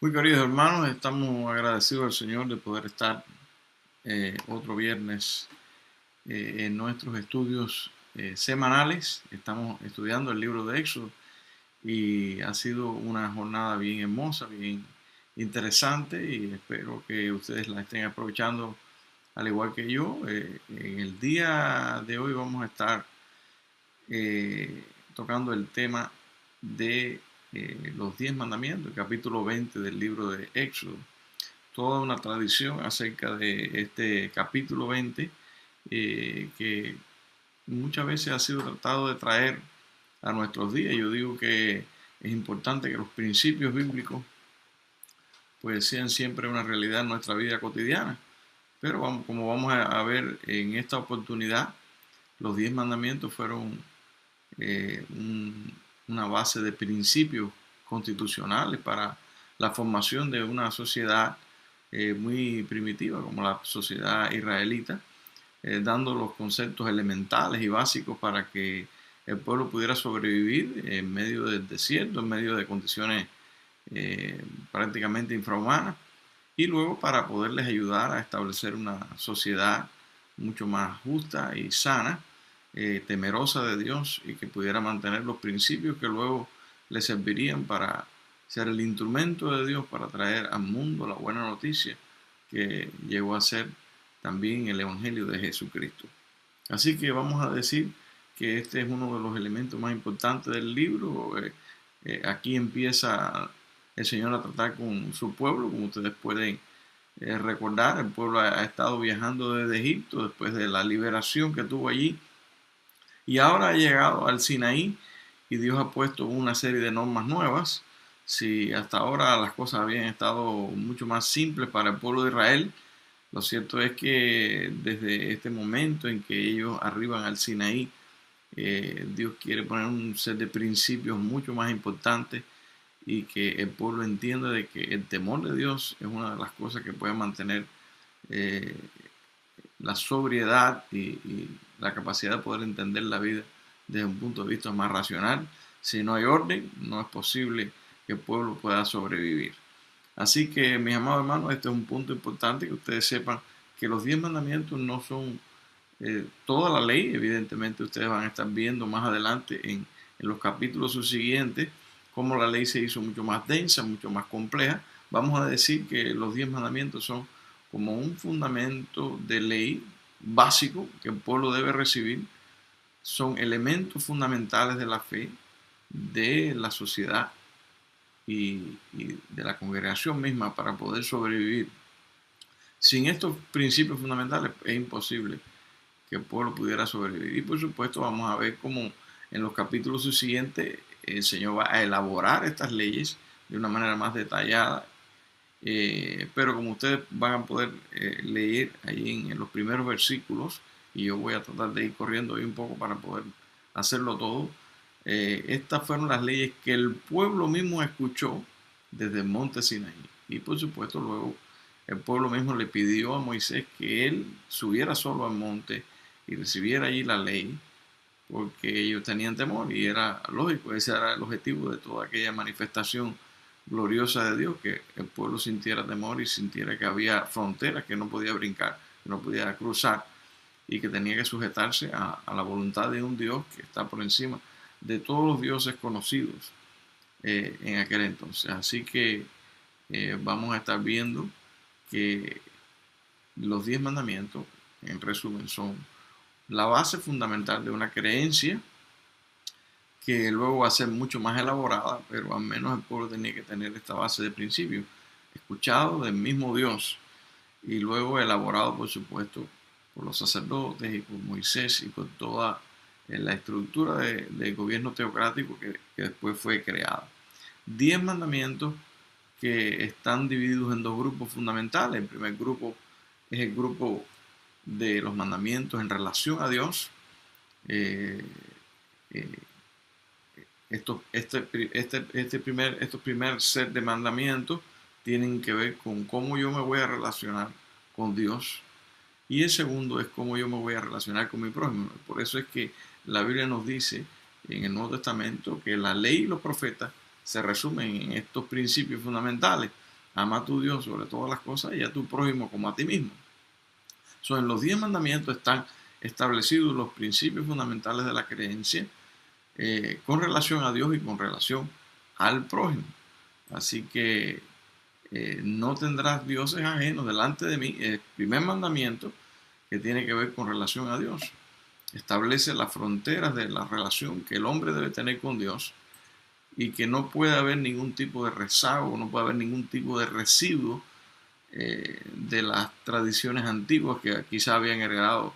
Muy queridos hermanos, estamos agradecidos al Señor de poder estar otro viernes en nuestros estudios semanales. Estamos estudiando el libro de Éxodo y ha sido una jornada bien hermosa, bien interesante y espero que ustedes la estén aprovechando al igual que yo. En el día de hoy vamos a estar tocando el tema de los 10 mandamientos, el capítulo 20 del libro de Éxodo. Toda una tradición acerca de este capítulo 20 que muchas veces ha sido tratado de traer a nuestros días. Yo digo que es importante que los principios bíblicos pues sean siempre una realidad en nuestra vida cotidiana. Pero como vamos a ver en esta oportunidad, los 10 mandamientos fueron una base de principios constitucionales para la formación de una sociedad muy primitiva como la sociedad israelita, dando los conceptos elementales y básicos para que el pueblo pudiera sobrevivir en medio del desierto, en medio de condiciones prácticamente infrahumanas, y luego para poderles ayudar a establecer una sociedad mucho más justa y sana, temerosa de Dios y que pudiera mantener los principios que luego le servirían para ser el instrumento de Dios para traer al mundo la buena noticia que llegó a ser también el Evangelio de Jesucristo. Así que vamos a decir que este es uno de los elementos más importantes del libro. Aquí empieza el Señor a tratar con su pueblo, como ustedes pueden recordar. El pueblo ha estado viajando desde Egipto después de la liberación que tuvo allí y ahora ha llegado al Sinaí y Dios ha puesto una serie de normas nuevas. Si hasta ahora las cosas habían estado mucho más simples para el pueblo de Israel, lo cierto es que desde este momento en que ellos arriban al Sinaí, Dios quiere poner un set de principios mucho más importantes y que el pueblo entienda de que el temor de Dios es una de las cosas que puede mantener eh, la sobriedad y la capacidad de poder entender la vida desde un punto de vista más racional. Si no hay orden, no es posible que el pueblo pueda sobrevivir. Así que, mis amados hermanos, este es un punto importante que ustedes sepan que los 10 mandamientos no son toda la ley. Evidentemente ustedes van a estar viendo más adelante en los capítulos subsiguientes cómo la ley se hizo mucho más densa, mucho más compleja. Vamos a decir que los 10 mandamientos son como un fundamento de ley básico que el pueblo debe recibir. Son elementos fundamentales de la fe, de la sociedad y de la congregación misma para poder sobrevivir. Sin estos principios fundamentales es imposible que el pueblo pudiera sobrevivir. Y por supuesto vamos a ver cómo en los capítulos subsiguientes el Señor va a elaborar estas leyes de una manera más detallada. Pero como ustedes van a poder leer ahí en los primeros versículos, y yo voy a tratar de ir corriendo hoy un poco para poder hacerlo todo, estas fueron las leyes que el pueblo mismo escuchó desde el monte Sinaí. Y por supuesto luego el pueblo mismo le pidió a Moisés que él subiera solo al monte y recibiera allí la ley, porque ellos tenían temor y era lógico, ese era el objetivo de toda aquella manifestación gloriosa de Dios, que el pueblo sintiera temor y sintiera que había fronteras que no podía brincar, que no podía cruzar y que tenía que sujetarse a la voluntad de un Dios que está por encima de todos los dioses conocidos en aquel entonces. Así que vamos a estar viendo que los 10 mandamientos, en resumen, son la base fundamental de una creencia que luego va a ser mucho más elaborada, pero al menos el pueblo tenía que tener esta base de principios, escuchado del mismo Dios y luego elaborado, por supuesto, por los sacerdotes y por Moisés y por toda la estructura del gobierno teocrático que después fue creada. 10 mandamientos que están divididos en dos grupos fundamentales. El primer grupo es el grupo de los mandamientos en relación a Dios. Eh, eh, estos primer set de mandamientos tienen que ver con cómo yo me voy a relacionar con Dios. Y el segundo es cómo yo me voy a relacionar con mi prójimo. Por eso es que la Biblia nos dice en el Nuevo Testamento que la ley y los profetas se resumen en estos principios fundamentales. ama a tu Dios sobre todas las cosas y a tu prójimo como a ti mismo. En los 10 mandamientos están establecidos los principios fundamentales de la creencia con relación a Dios y con relación al prójimo. Así que no tendrás dioses ajenos delante de mí. El primer mandamiento que tiene que ver con relación a Dios. Establece las fronteras de la relación que el hombre debe tener con Dios y que no puede haber ningún tipo de rezago, no puede haber ningún tipo de residuo de las tradiciones antiguas que quizá habían heredado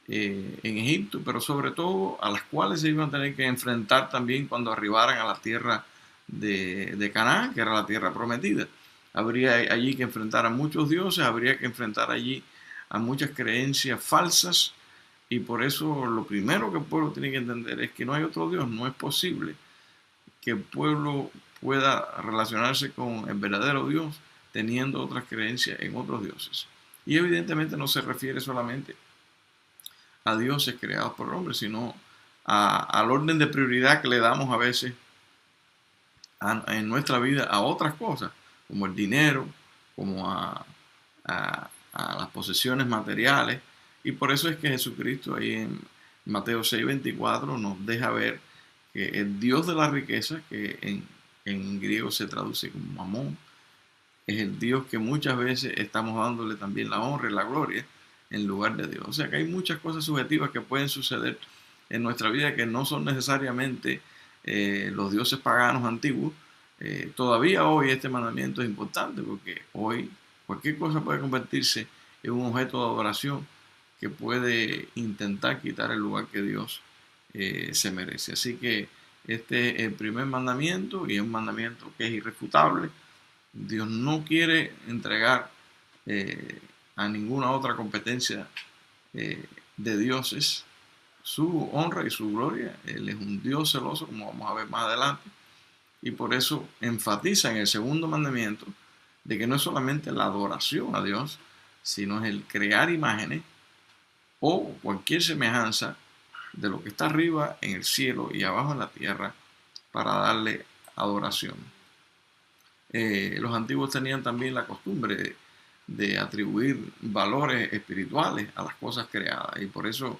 en Egipto, pero sobre todo a las cuales se iban a tener que enfrentar también cuando arribaran a la tierra de Canaán, que era la tierra prometida. Habría allí que enfrentar a muchos dioses, habría que enfrentar allí a muchas creencias falsas, y por eso lo primero que el pueblo tiene que entender es que no hay otro Dios. No es posible que el pueblo pueda relacionarse con el verdadero Dios teniendo otras creencias en otros dioses. Y evidentemente no se refiere solamente a dioses creados por el hombre, sino al orden de prioridad que le damos a veces en nuestra vida a otras cosas, como el dinero, como a las posesiones materiales. Y por eso es que Jesucristo ahí en Mateo 6:24 nos deja ver que el Dios de la riqueza, que en griego se traduce como mamón, es el Dios que muchas veces estamos dándole también la honra y la gloria en lugar de Dios. O sea que hay muchas cosas subjetivas que pueden suceder en nuestra vida que no son necesariamente los dioses paganos antiguos. Todavía hoy este mandamiento es importante porque hoy cualquier cosa puede convertirse en un objeto de adoración que puede intentar quitar el lugar que Dios se merece. Así que este es el primer mandamiento y es un mandamiento que es irrefutable. Dios no quiere entregar a ninguna otra competencia de dioses su honra y su gloria. Él es un Dios celoso, como vamos a ver más adelante, y por eso enfatiza en el segundo mandamiento de que no es solamente la adoración a Dios, sino es el crear imágenes o cualquier semejanza de lo que está arriba en el cielo y abajo en la tierra para darle adoración. Los antiguos tenían también la costumbre de atribuir valores espirituales a las cosas creadas, y por eso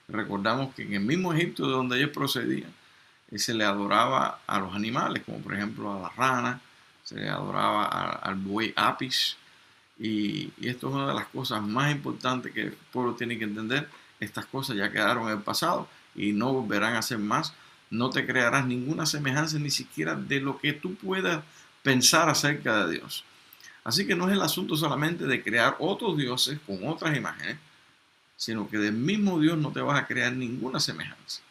recordamos que en el mismo Egipto de donde ellos procedían se le adoraba a los animales, como por ejemplo a la rana, se le adoraba al buey Apis, y esto es una de las cosas más importantes que el pueblo tiene que entender. Estas cosas ya quedaron en el pasado y no volverán a ser más. No te crearás ninguna semejanza ni siquiera de lo que tú puedas pensar acerca de Dios. Así que no es el asunto solamente de crear otros dioses con otras imágenes, sino que del mismo Dios no te vas a crear ninguna semejanza.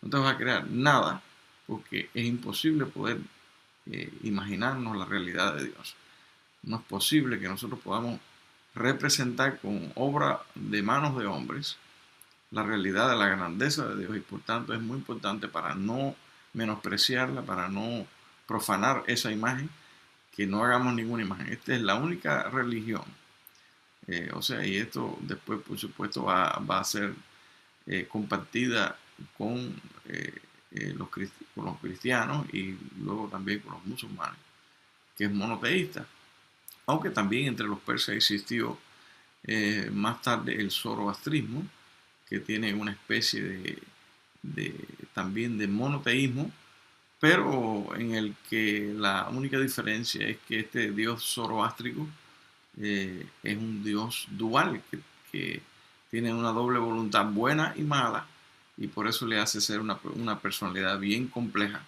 No te vas a crear nada, porque es imposible poder imaginarnos la realidad de Dios. No es posible que nosotros podamos representar con obra de manos de hombres la realidad de la grandeza de Dios, y por tanto es muy importante, para no menospreciarla, para no profanar esa imagen, que no hagamos ninguna imagen. Esta es la única religión. Y esto después, por supuesto, va a ser compartida con, con los cristianos y luego también con los musulmanes, que es monoteísta. Aunque también entre los persas existió más tarde el zoroastrismo, que tiene una especie también de monoteísmo, pero en el que la única diferencia es que este dios zoroástrico es un dios dual, que tiene una doble voluntad, buena y mala, y por eso le hace ser una personalidad bien compleja,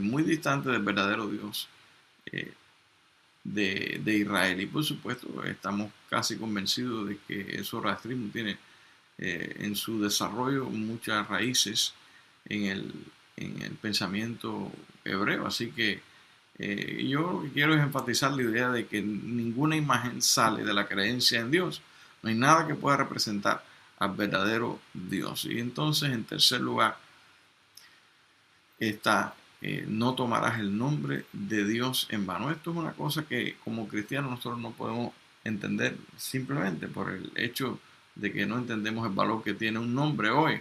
muy distante del verdadero Dios de Israel. Y por supuesto estamos casi convencidos de que el zoroastrismo tiene en su desarrollo muchas raíces en el pensamiento hebreo. Así que yo lo que quiero es enfatizar la idea de que ninguna imagen sale de la creencia en Dios. No hay nada que pueda representar al verdadero Dios. Y entonces, en tercer lugar, está no tomarás el nombre de Dios en vano. Esto es una cosa que como cristianos nosotros no podemos entender simplemente por el hecho de que no entendemos el valor que tiene un nombre hoy.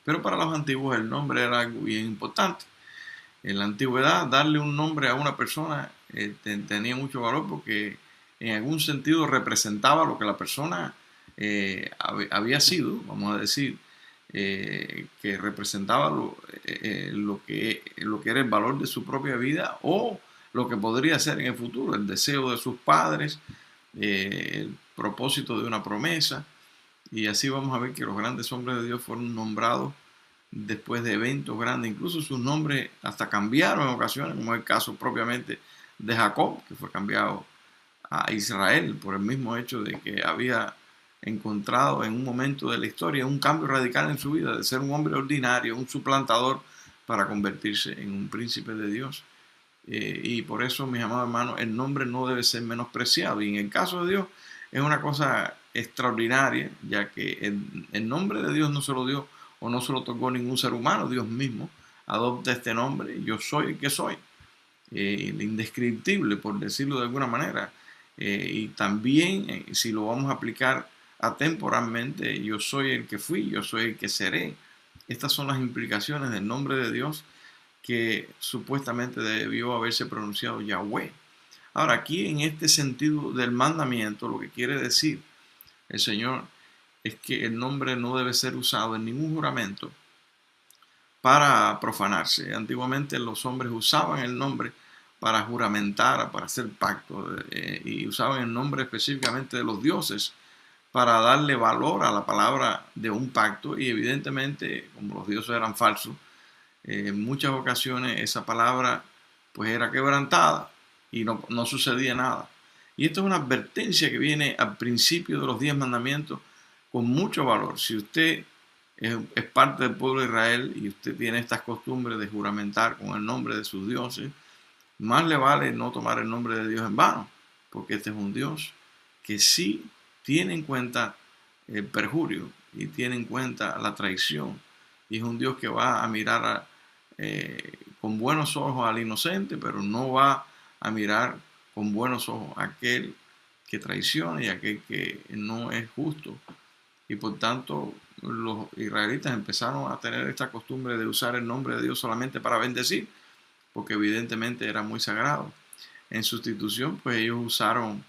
Pero para los antiguos el nombre era algo bien importante. En la antigüedad, darle un nombre a una persona tenía mucho valor porque en algún sentido representaba lo que la persona había sido, vamos a decir, que representaba lo que era el valor de su propia vida o lo que podría ser en el futuro, el deseo de sus padres, el propósito de una promesa. Y así vamos a ver que los grandes hombres de Dios fueron nombrados después de eventos grandes. Incluso sus nombres hasta cambiaron en ocasiones, como es el caso propiamente de Jacob, que fue cambiado a Israel por el mismo hecho de que había encontrado en un momento de la historia un cambio radical en su vida, de ser un hombre ordinario, un suplantador, para convertirse en un príncipe de Dios. Y por eso, mis amados hermanos, el nombre no debe ser menospreciado. Y en el caso de Dios es una cosa extraordinaria, ya que el nombre de Dios no se lo dio o no se lo tocó ningún ser humano. Dios mismo adopta este nombre: yo soy el que soy, el indescriptible, por decirlo de alguna manera. Y también, si lo vamos a aplicar atemporalmente, yo soy el que fui, yo soy el que seré. Estas son las implicaciones del nombre de Dios, que supuestamente debió haberse pronunciado Yahweh. Ahora, aquí en este sentido del mandamiento, lo que quiere decir el Señor es que el nombre no debe ser usado en ningún juramento para profanarse. Antiguamente los hombres usaban el nombre para juramentar, para hacer pactos, y usaban el nombre específicamente de los dioses para darle valor a la palabra de un pacto, y evidentemente, como los dioses eran falsos, en muchas ocasiones esa palabra pues era quebrantada y no sucedía nada. Y esto es una advertencia que viene al principio de los 10 mandamientos con mucho valor. Si usted es parte del pueblo de Israel y usted tiene estas costumbres de juramentar con el nombre de sus dioses, más le vale no tomar el nombre de Dios en vano, porque este es un Dios que sí tiene en cuenta el perjurio y tiene en cuenta la traición, y es un Dios que va a mirar con buenos ojos al inocente, pero no va a mirar con buenos ojos a aquel que traiciona y a aquel que no es justo. Y por tanto, los israelitas empezaron a tener esta costumbre de usar el nombre de Dios solamente para bendecir, porque evidentemente era muy sagrado. En sustitución, pues ellos usaron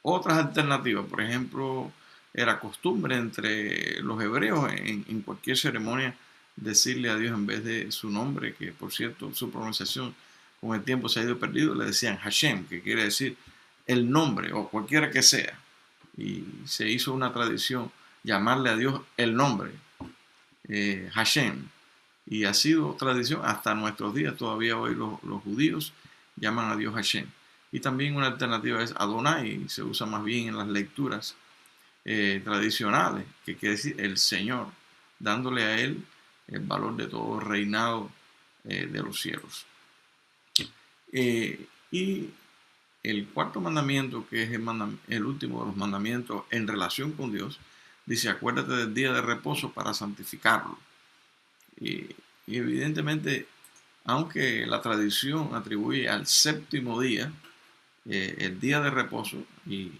otras alternativas. Por ejemplo, era costumbre entre los hebreos en cualquier ceremonia decirle a Dios, en vez de su nombre, que por cierto su pronunciación con el tiempo se ha ido perdido, le decían Hashem, que quiere decir el nombre o cualquiera que sea. Y se hizo una tradición llamarle a Dios el nombre, Hashem. Y ha sido tradición hasta nuestros días. Todavía hoy los judíos llaman a Dios Hashem. Y también una alternativa es Adonai, se usa más bien en las lecturas tradicionales, que quiere decir el Señor, dándole a Él el valor de todo reinado de los cielos. Y el cuarto mandamiento, que es el último de los mandamientos en relación con Dios, dice: acuérdate del día de reposo para santificarlo. Y evidentemente, aunque la tradición atribuye al séptimo día el día de reposo, y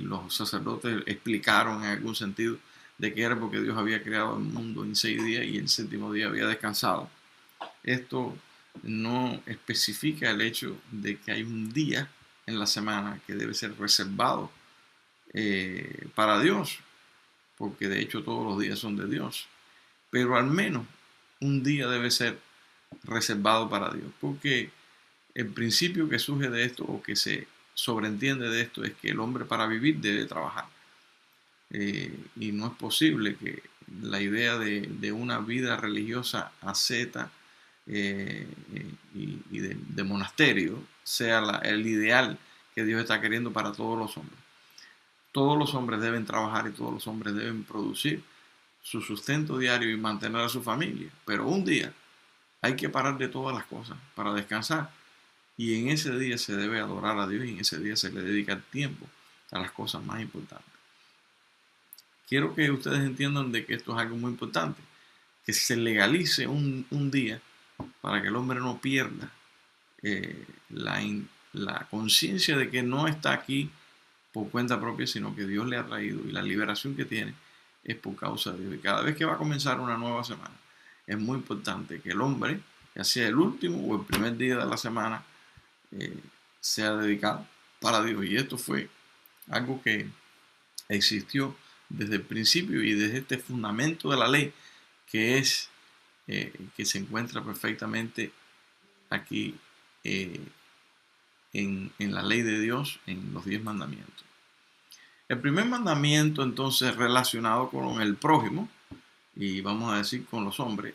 los sacerdotes explicaron en algún sentido de que era porque Dios había creado el mundo en 6 días y el séptimo día había descansado, esto no especifica el hecho de que hay un día en la semana que debe ser reservado para Dios, porque de hecho todos los días son de Dios, pero al menos un día debe ser reservado para Dios, porque el principio que surge de esto, o que se sobreentiende de esto, es que el hombre, para vivir, debe trabajar. Y no es posible que la idea de una vida religiosa asceta y de monasterio sea el ideal que Dios está queriendo para todos los hombres. Todos los hombres deben trabajar y todos los hombres deben producir su sustento diario y mantener a su familia. Pero un día hay que parar de todas las cosas para descansar. Y en ese día se debe adorar a Dios, y en ese día se le dedica el tiempo a las cosas más importantes. Quiero que ustedes entiendan de que esto es algo muy importante, que se legalice un día para que el hombre no pierda la conciencia de que no está aquí por cuenta propia, sino que Dios le ha traído, y la liberación que tiene es por causa de Dios. Y cada vez que va a comenzar una nueva semana, es muy importante que el hombre, ya sea el último o el primer día de la semana, eh, sea dedicado para Dios. Y esto fue algo que existió desde el principio y desde este fundamento de la ley que es que se encuentra perfectamente aquí en la ley de Dios, en los 10 mandamientos. El primer mandamiento entonces relacionado con el prójimo y vamos a decir con los hombres,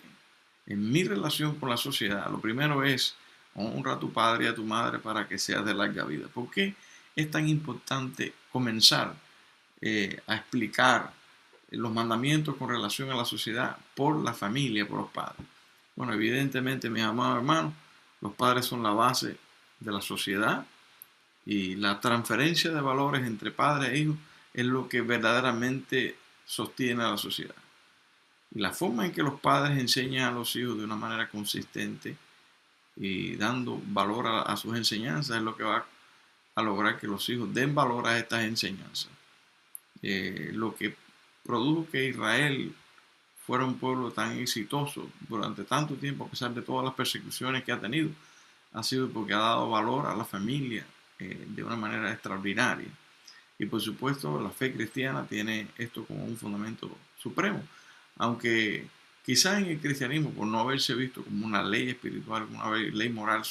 en mi relación con la sociedad, lo primero es honra a tu padre y a tu madre para que seas de larga vida. ¿Por qué es tan importante comenzar a explicar los mandamientos con relación a la sociedad por la familia, por los padres? Bueno, evidentemente, mis amados hermanos, los padres son la base de la sociedad y la transferencia de valores entre padre e hijo es lo que verdaderamente sostiene a la sociedad. Y la forma en que los padres enseñan a los hijos de una manera consistente y dando valor a sus enseñanzas es lo que va a lograr que los hijos den valor a estas enseñanzas. Lo que produjo que Israel fuera un pueblo tan exitoso durante tanto tiempo, a pesar de todas las persecuciones que ha tenido, ha sido porque ha dado valor a la familia de una manera extraordinaria. Y por supuesto, la fe cristiana tiene esto como un fundamento supremo. Aunque quizás en el cristianismo, por no haberse visto como una ley espiritual, como una ley moral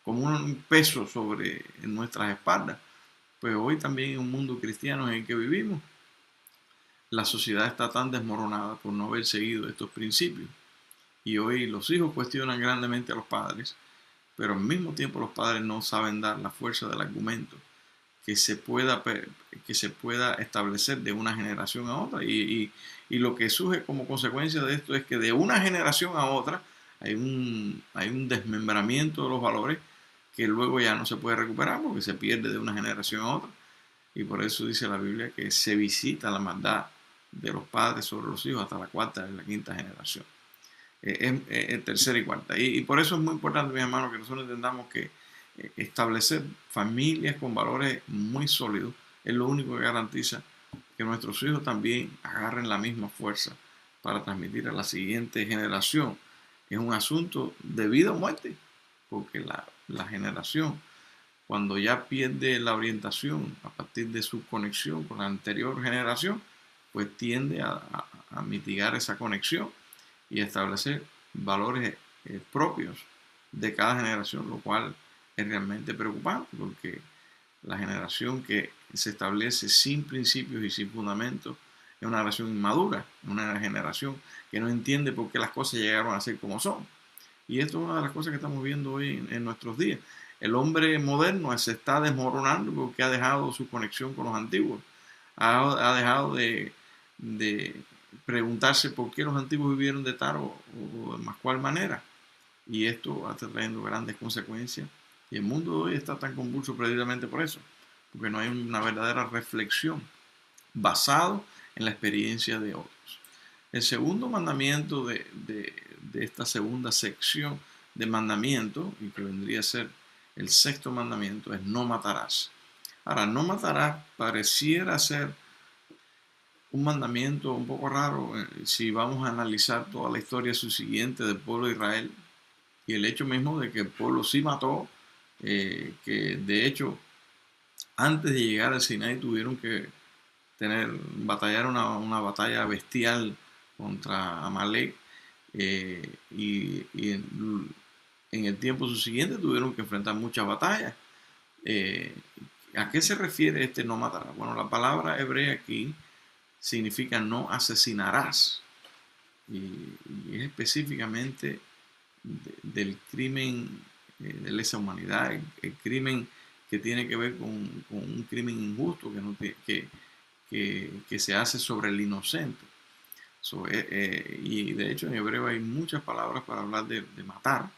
como un peso sobre nuestras espaldas, pues hoy también en un mundo cristiano en el que vivimos, la sociedad está tan desmoronada por no haber seguido estos principios. Y hoy los hijos cuestionan grandemente a los padres, pero al mismo tiempo los padres no saben dar la fuerza del argumento que se pueda establecer de una generación a otra. Y lo que surge como consecuencia de esto es que de una generación a otra hay un desmembramiento de los valores que luego ya no se puede recuperar porque se pierde de una generación a otra. Y por eso dice la Biblia que se visita la maldad de los padres sobre los hijos hasta la cuarta y la quinta generación. Tercera y cuarta. Y por eso es muy importante, mis hermanos, que nosotros entendamos que establecer familias con valores muy sólidos es lo único que garantiza que nuestros hijos también agarren la misma fuerza para transmitir a la siguiente generación. Es un asunto de vida o muerte, porque la generación, cuando ya pierde la orientación a partir de su conexión con la anterior generación, pues tiende a mitigar esa conexión y establecer valores propios de cada generación, lo cual es realmente preocupante porque la generación que se establece sin principios y sin fundamentos es una generación inmadura, una generación que no entiende por qué las cosas llegaron a ser como son. Y esto es una de las cosas que estamos viendo hoy en nuestros días. El hombre moderno se está desmoronando porque ha dejado su conexión con los antiguos. Ha dejado de preguntarse por qué los antiguos vivieron de tal o de más cual manera. Y esto está trayendo grandes consecuencias. Y el mundo de hoy está tan convulso precisamente por eso, porque no hay una verdadera reflexión basado en la experiencia de otros. El segundo mandamiento de esta segunda sección de mandamientos, y que vendría a ser el sexto mandamiento, es no matarás. Ahora, no matarás pareciera ser un mandamiento un poco raro si vamos a analizar toda la historia subsiguiente del pueblo de Israel y el hecho mismo de que el pueblo sí mató, que de hecho antes de llegar al Sinaí tuvieron que batallar una batalla bestial contra Amalek y en el tiempo subsiguiente tuvieron que enfrentar muchas batallas. ¿A qué se refiere este no matarás? Bueno, la palabra hebrea aquí significa no asesinarás y es específicamente del crimen de lesa humanidad, el crimen que tiene que ver con un crimen injusto que se hace sobre el inocente. Y de hecho en hebreo hay muchas palabras para hablar de matar,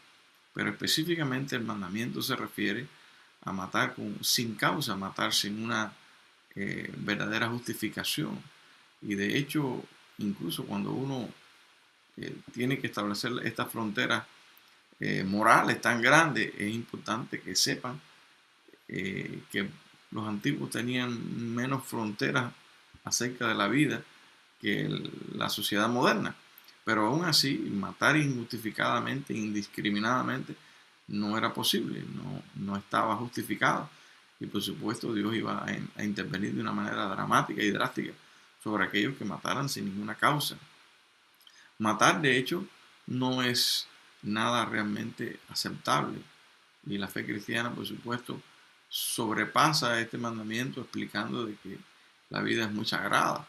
pero específicamente el mandamiento se refiere a matar sin causa, matar sin una verdadera justificación. Y de hecho, incluso cuando uno tiene que establecer estas fronteras morales tan grandes, es importante que sepan que los antiguos tenían menos fronteras acerca de la vida que la sociedad moderna. Pero aún así, matar injustificadamente, indiscriminadamente, no era posible, no estaba justificado. Y por supuesto Dios iba a intervenir de una manera dramática y drástica sobre aquellos que mataran sin ninguna causa. Matar, de hecho, no es nada realmente aceptable. Y la fe cristiana, por supuesto, sobrepasa este mandamiento explicando de que la vida es muy sagrada.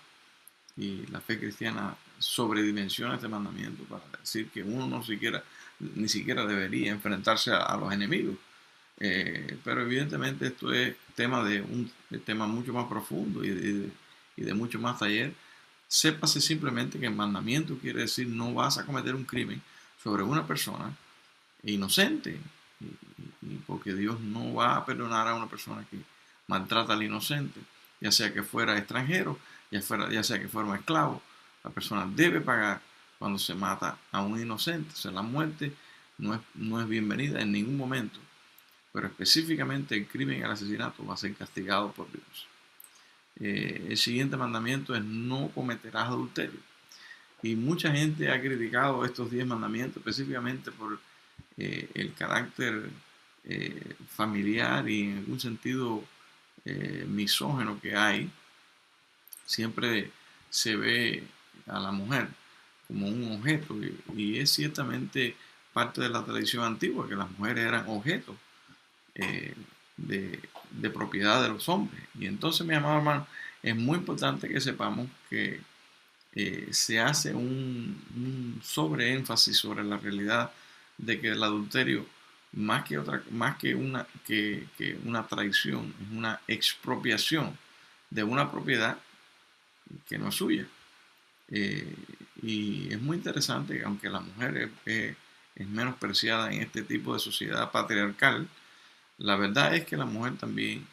Y la fe cristiana sobredimensiona este mandamiento para decir que uno ni siquiera debería enfrentarse a los enemigos. Pero evidentemente esto es tema de un tema mucho más profundo y de mucho más taller. Sépase simplemente que el mandamiento quiere decir no vas a cometer un crimen sobre una persona inocente. Y porque Dios no va a perdonar a una persona que maltrata al inocente, ya sea que fuera extranjero, ya sea que fuera un esclavo. La persona debe pagar cuando se mata a un inocente. O sea, la muerte no es bienvenida en ningún momento. Pero específicamente el crimen y el asesinato va a ser castigado por Dios. El siguiente mandamiento es no cometerás adulterio. Y mucha gente ha criticado estos 10 mandamientos específicamente por el carácter familiar y en algún sentido misógino que hay. Siempre se ve a la mujer como un objeto y es ciertamente parte de la tradición antigua que las mujeres eran objetos eh, de propiedad de los hombres. Y entonces, mi amado hermano, es muy importante que sepamos que se hace un sobreénfasis sobre la realidad de que el adulterio, más que una traición, es una expropiación de una propiedad que no es suya. Eh, y es muy interesante que aunque la mujer es menospreciada en este tipo de sociedad patriarcal, la verdad es que la mujer también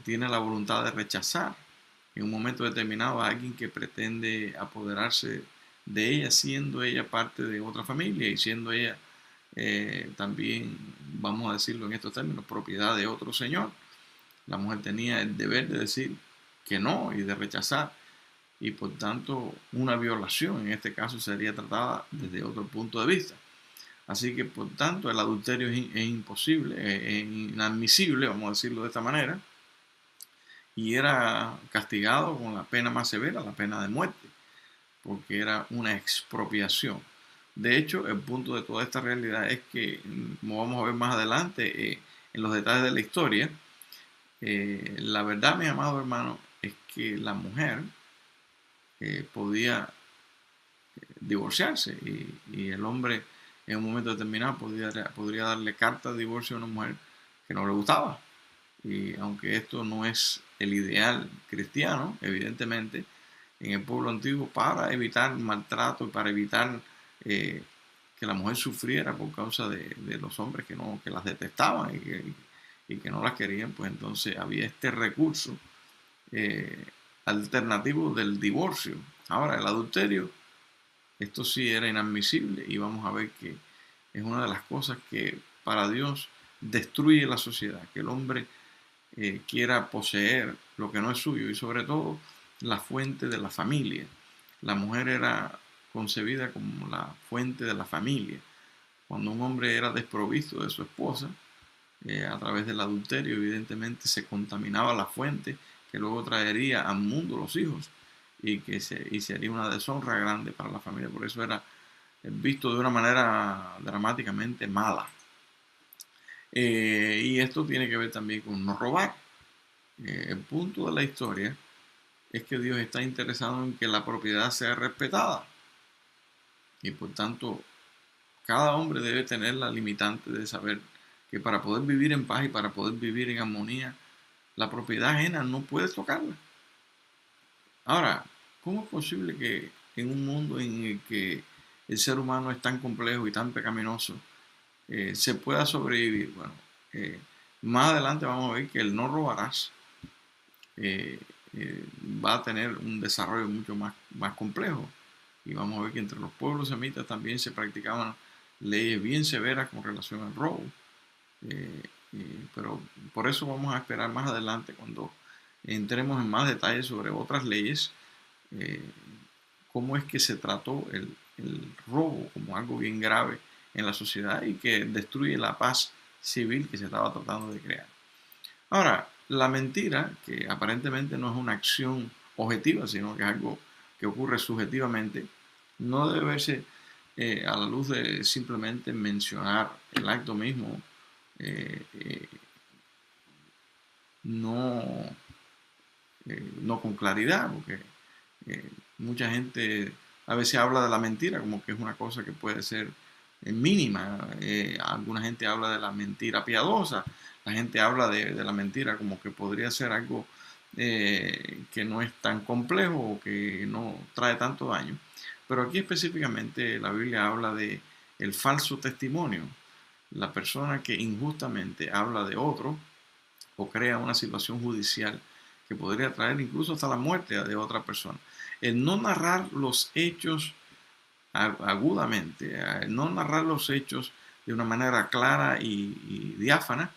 tiene la voluntad de rechazar en un momento determinado a alguien que pretende apoderarse de ella, siendo ella parte de otra familia y siendo ella también, vamos a decirlo en estos términos, propiedad de otro señor. La mujer tenía el deber de decir que no y de rechazar, y por tanto una violación en este caso sería tratada desde otro punto de vista. Así que por tanto el adulterio es imposible, es inadmisible, vamos a decirlo de esta manera, y era castigado con la pena más severa, la pena de muerte, porque era una expropiación. De hecho, el punto de toda esta realidad es que, como vamos a ver más adelante en los detalles de la historia, la verdad, mis amados hermanos, es que la mujer podía divorciarse y el hombre en un momento determinado podría darle carta de divorcio a una mujer que no le gustaba. Y aunque esto no es el ideal cristiano, evidentemente, en el pueblo antiguo, para evitar maltrato, para evitar que la mujer sufriera por causa de los hombres que las detestaban y que no las querían, pues entonces había este recurso eh, alternativo del divorcio. Ahora, el adulterio, esto sí era inadmisible y vamos a ver que es una de las cosas que para Dios destruye la sociedad, que el hombre quiera poseer lo que no es suyo y sobre todo la fuente de la familia. La mujer era concebida como la fuente de la familia. Cuando un hombre era desprovisto de su esposa, a través del adulterio, evidentemente se contaminaba la fuente que luego traería al mundo los hijos y sería una deshonra grande para la familia. Por eso era visto de una manera dramáticamente mala. Y esto tiene que ver también con no robar. El punto de la historia es que Dios está interesado en que la propiedad sea respetada. Y por tanto, cada hombre debe tener la limitante de saber que para poder vivir en paz y para poder vivir en armonía, la propiedad ajena no puedes tocarla. Ahora, ¿cómo es posible que en un mundo en el que el ser humano es tan complejo y tan pecaminoso, se pueda sobrevivir? Bueno, más adelante vamos a ver que el no robarás eh, va a tener un desarrollo mucho más complejo. Y vamos a ver que entre los pueblos semitas también se practicaban leyes bien severas con relación al robo. Eh, pero por eso vamos a esperar más adelante cuando entremos en más detalles sobre otras leyes, eh, cómo es que se trató el robo como algo bien grave en la sociedad y que destruye la paz civil que se estaba tratando de crear. Ahora, la mentira, que aparentemente no es una acción objetiva, sino que es algo que ocurre subjetivamente, no debe verse a la luz de simplemente mencionar el acto mismo, eh, eh, no, no con claridad, porque mucha gente a veces habla de la mentira como que es una cosa que puede ser mínima. Alguna gente habla de la mentira piadosa, la gente habla de la mentira como que podría ser algo que no es tan complejo o que no trae tanto daño. Pero aquí específicamente la Biblia habla de el falso testimonio, la persona que injustamente habla de otro o crea una situación judicial que podría traer incluso hasta la muerte de otra persona. El no narrar los hechos agudamente, el no narrar los hechos de una manera clara y diáfana,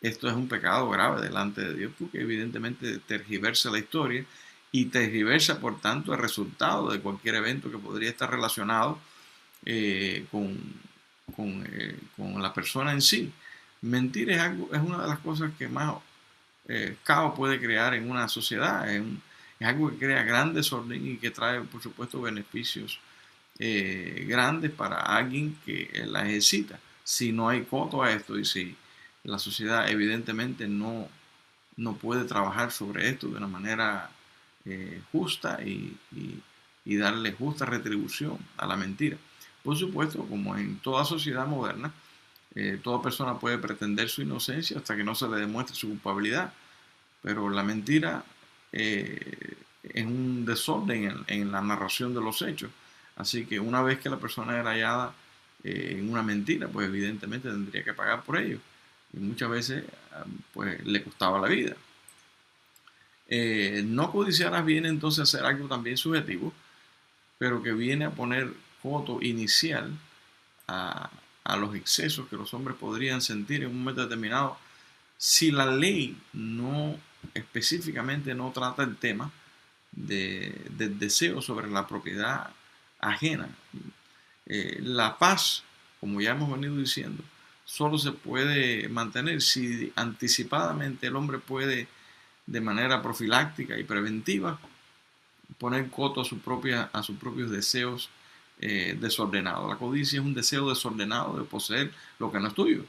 esto es un pecado grave delante de Dios porque evidentemente tergiversa la historia y tergiversa por tanto el resultado de cualquier evento que podría estar relacionado con la persona en sí. Mentir es una de las cosas que más caos puede crear en una sociedad. Es algo que crea gran desorden y que trae, por supuesto, beneficios grandes para alguien que la necesita. Si no hay coto a esto y si la sociedad evidentemente no puede trabajar sobre esto de una manera justa y darle justa retribución a la mentira. Por supuesto, como en toda sociedad moderna, toda persona puede pretender su inocencia hasta que no se le demuestre su culpabilidad, pero la mentira es un desorden en la narración de los hechos. Así que una vez que la persona era hallada en una mentira, pues evidentemente tendría que pagar por ello. Y muchas veces pues le costaba la vida. No codiciarás viene entonces a ser algo también subjetivo, pero que viene a poner coto inicial a, a los excesos que los hombres podrían sentir en un momento determinado si la ley no específicamente no trata el tema del deseo sobre la propiedad ajena. La paz, como ya hemos venido diciendo, solo se puede mantener si anticipadamente el hombre puede, de manera profiláctica y preventiva, poner coto a sus propios deseos desordenados. La codicia es un deseo desordenado de poseer lo que no es tuyo.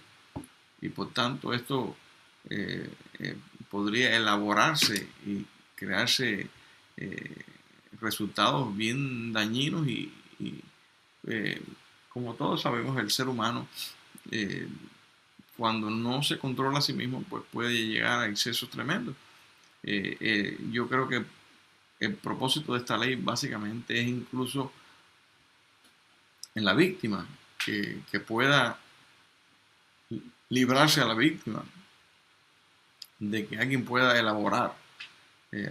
Y por tanto esto eh, eh, podría elaborarse y crearse eh, resultados bien dañinos y eh, como todos sabemos el ser humano eh, cuando no se controla a sí mismo pues puede llegar a excesos tremendos. Yo creo que el propósito de esta ley básicamente es incluso en la víctima, que pueda librarse a la víctima de que alguien pueda elaborar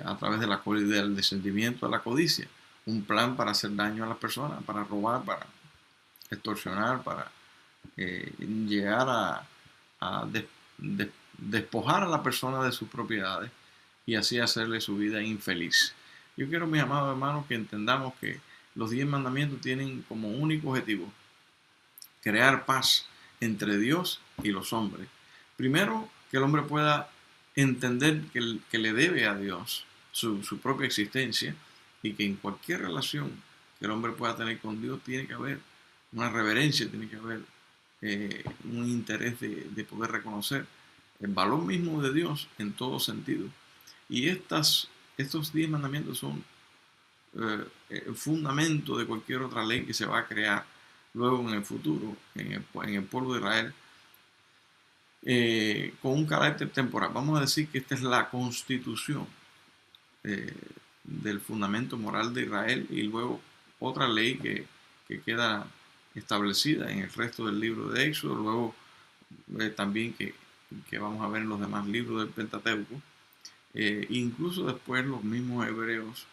a través de del desentendimiento de la codicia un plan para hacer daño a las personas, para robar, para extorsionar, para llegar a despojar a la persona de sus propiedades y así hacerle su vida infeliz. Yo quiero, mis amados hermanos, que entendamos que los 10 mandamientos tienen como único objetivo crear paz entre Dios y los hombres. Primero, que el hombre pueda entender que le debe a Dios su propia existencia y que en cualquier relación que el hombre pueda tener con Dios tiene que haber una reverencia, tiene que haber un interés de poder reconocer el valor mismo de Dios en todo sentido. Y estos 10 mandamientos son el fundamento de cualquier otra ley que se va a crear luego en el futuro, en el pueblo de Israel, con un carácter temporal. Vamos a decir que esta es la constitución eh, del fundamento moral de Israel y luego otra ley que queda establecida en el resto del libro de Éxodo, luego también que vamos a ver en los demás libros del Pentateuco. Incluso después los mismos hebreos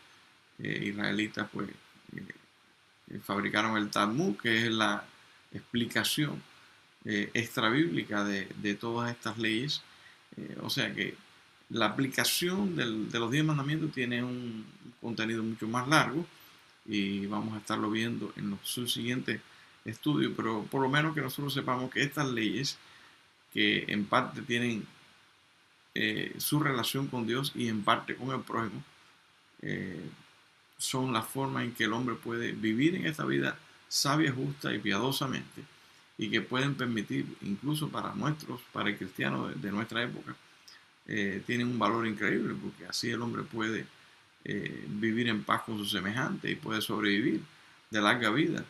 israelitas pues fabricaron el Talmud, que es la explicación extra bíblica de todas estas leyes. O sea que la aplicación de los 10 mandamientos tiene un contenido mucho más largo y vamos a estarlo viendo en los subsiguientes estudios, pero por lo menos que nosotros sepamos que estas leyes, que en parte tienen su relación con Dios y en parte con el prójimo, eh, son la forma en que el hombre puede vivir en esta vida sabia, justa y piadosamente, y que pueden permitir, incluso para el cristiano de nuestra época, tienen un valor increíble, porque así el hombre puede vivir en paz con sus semejantes y puede sobrevivir de larga vida.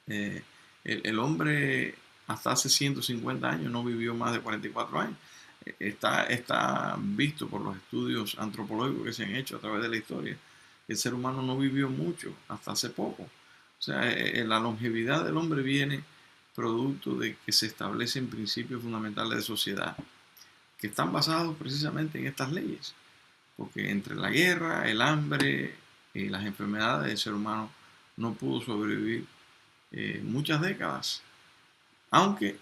Eh, el hombre hasta hace 150 años no vivió más de 44 años. Está visto por los estudios antropológicos que se han hecho a través de la historia. El ser humano no vivió mucho hasta hace poco. O sea, la longevidad del hombre viene producto de que se establecen principios fundamentales de sociedad que están basados precisamente en estas leyes. Porque entre la guerra, el hambre y las enfermedades, el ser humano no pudo sobrevivir muchas décadas, aunque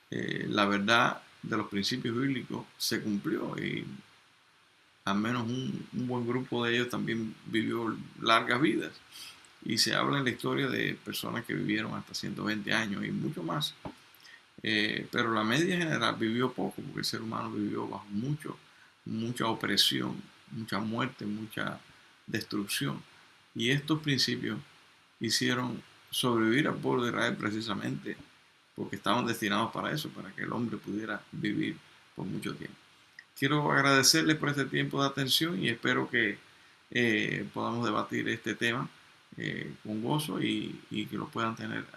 la verdad de los principios bíblicos se cumplió y al menos un buen grupo de ellos también vivió largas vidas. Y se habla en la historia de personas que vivieron hasta 120 años y mucho más. Pero la media general vivió poco, porque el ser humano vivió bajo mucha opresión, mucha muerte, mucha destrucción. Y estos principios hicieron sobrevivir al pueblo de Israel precisamente porque estaban destinados para eso, para que el hombre pudiera vivir por mucho tiempo. Quiero agradecerles por este tiempo de atención y espero que podamos debatir este tema con gozo y que lo puedan tener ahí.